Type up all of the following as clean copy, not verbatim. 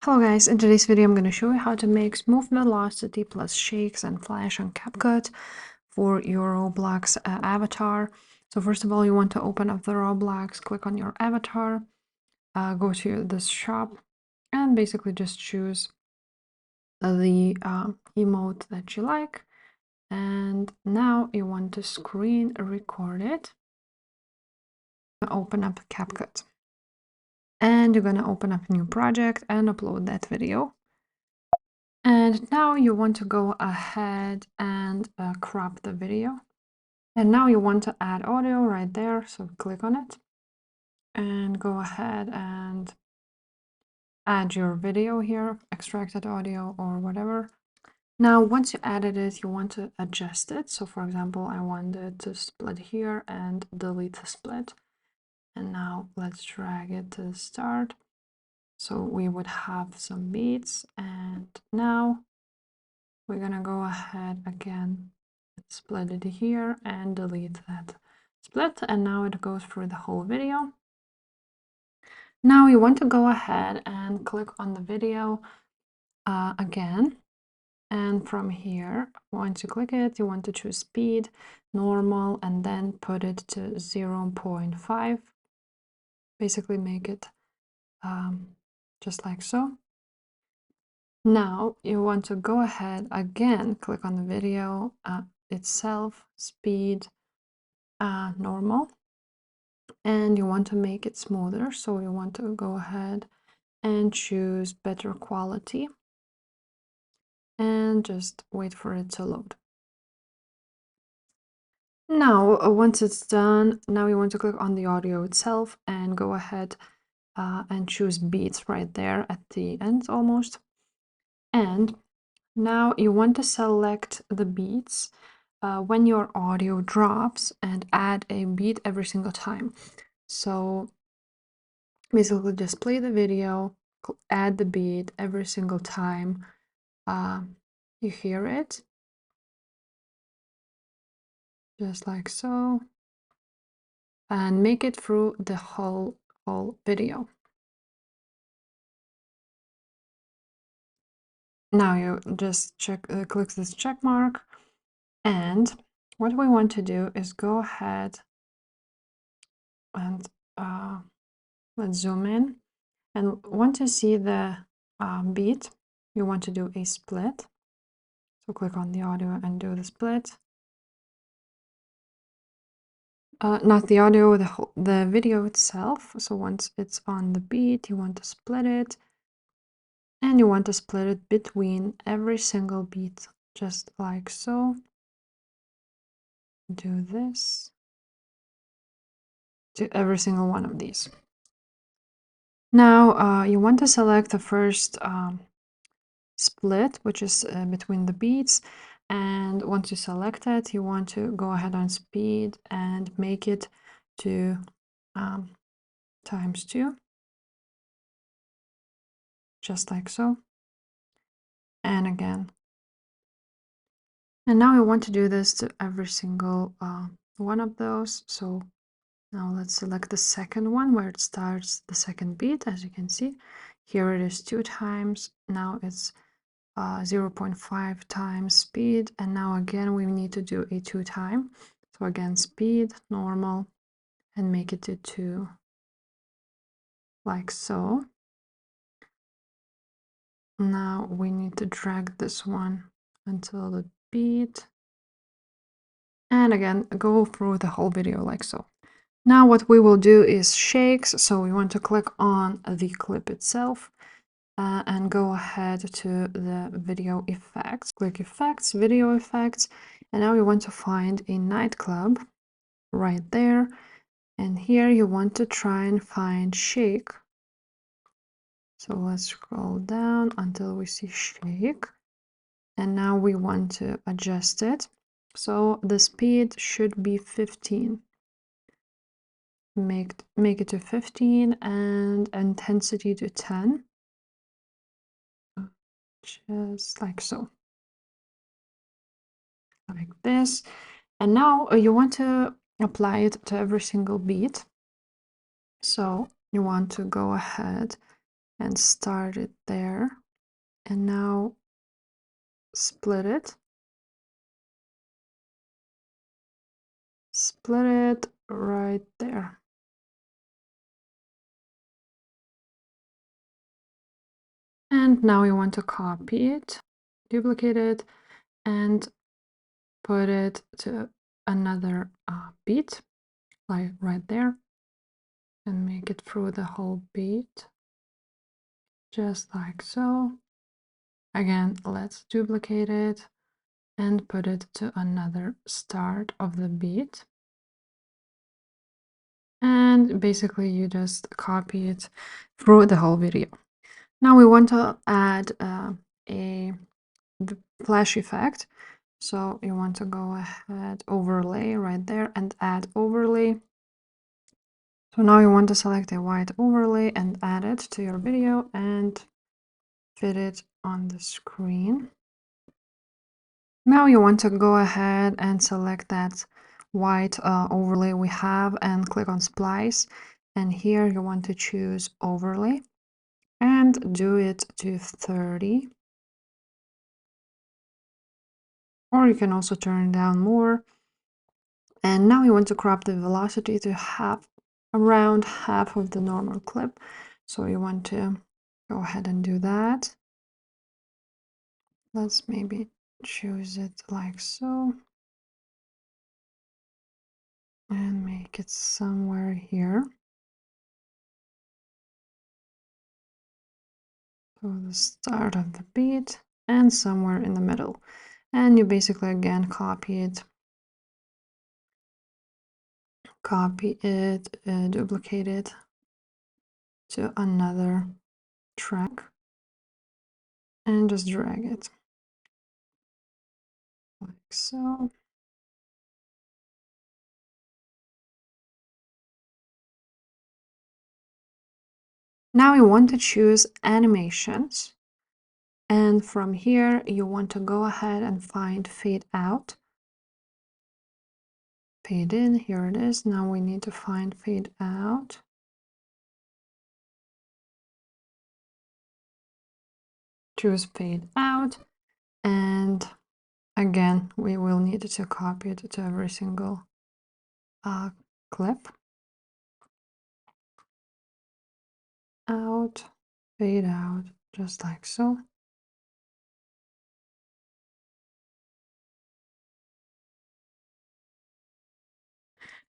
Hello guys, in today's video I'm going to show you how to make smooth velocity plus shakes and flash on CapCut for your Roblox avatar. So first of all, you want to open up the Roblox, click on your avatar, go to this shop, and basically just choose the emote that you like. And now you want to screen record it. Open up CapCut. And you're going to open up a new project and upload that video. And now you want to go ahead and crop the video. And now you want to add audio right there. So click on it and go ahead and add your video here, extracted audio or whatever. Now, once you added it, you want to adjust it. So for example, I wanted to split here and delete the split. And now let's drag it to the start. So we would have some beats. And now we're gonna go ahead again, split it here and delete that split. And now it goes through the whole video. Now you want to go ahead and click on the video again. And from here, once you click it, you want to choose speed, normal, and then put it to 0.5. Basically make it just like so. Now you want to go ahead again, click on the video itself, speed, normal, and you want to make it smoother. So you want to go ahead and choose better quality and just wait for it to load. Now, once it's done, now you want to click on the audio itself and go ahead and choose beats right there at the end almost. And now you want to select the beats when your audio drops and add a beat every single time. So basically just play the video, add the beat every single time you hear it. Just like so. And make it through the whole video. Now you just click this check mark, and what we want to do is go ahead and let's zoom in, and want to see the beat, you want to do a split. So click on the audio and do the split. Not the audio, the video itself. So once it's on the beat, you want to split it. And you want to split it between every single beat, just like so. Do this to every single one of these. Now you want to select the first split, which is between the beats. And once you select it, you want to go ahead on speed and make it to ×2. Just like so. And again. And now we want to do this to every single one of those. So now let's select the second one where it starts the second beat. As you can see, here it is 2 times. Now it's 0.5 times speed. And now again, we need to do a 2 time. So again, speed, normal, and make it to 2, like so. Now we need to drag this one until the beat. And again, go through the whole video like so. Now what we will do is shakes. So we want to click on the clip itself and go ahead to the video effects. Click effects, video effects. And now we want to find a nightclub right there. And here you want to try and find shake. So let's scroll down until we see shake. And now we want to adjust it. So the speed should be 15. Make it to 15 and intensity to 10. Just like so. Like this. And now you want to apply it to every single beat. So you want to go ahead and start it there. And now split it. Split it right there. And now you want to copy it, duplicate it, and put it to another beat, like right there, and make it through the whole beat, just like so. Again, let's duplicate it and put it to another start of the beat. And basically you just copy it through the whole video. Now we want to add the flash effect. So you want to go ahead, overlay right there, and add overlay. So now you want to select a white overlay and add it to your video and fit it on the screen. Now you want to go ahead and select that white overlay we have and click on splice. And here you want to choose overlay and do it to 30. Or you can also turn down more. And now you want to crop the velocity to around half of the normal clip. So you want to go ahead and do that. Let's maybe choose it like so. And make it somewhere here. So the start of the beat and somewhere in the middle. And you basically again copy it, duplicate it to another track and just drag it like so. Now you want to choose animations, and from here you want to go ahead and find fade out, fade in. Here it is. Now we need to find fade out. Choose fade out, and again we will need to copy it to every single clip. Out, fade out, just like so.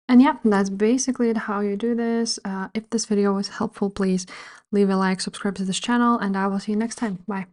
And yeah, that's basically it, how you do this. If this video was helpful, please leave a like, subscribe to this channel, and I will see you next time. Bye.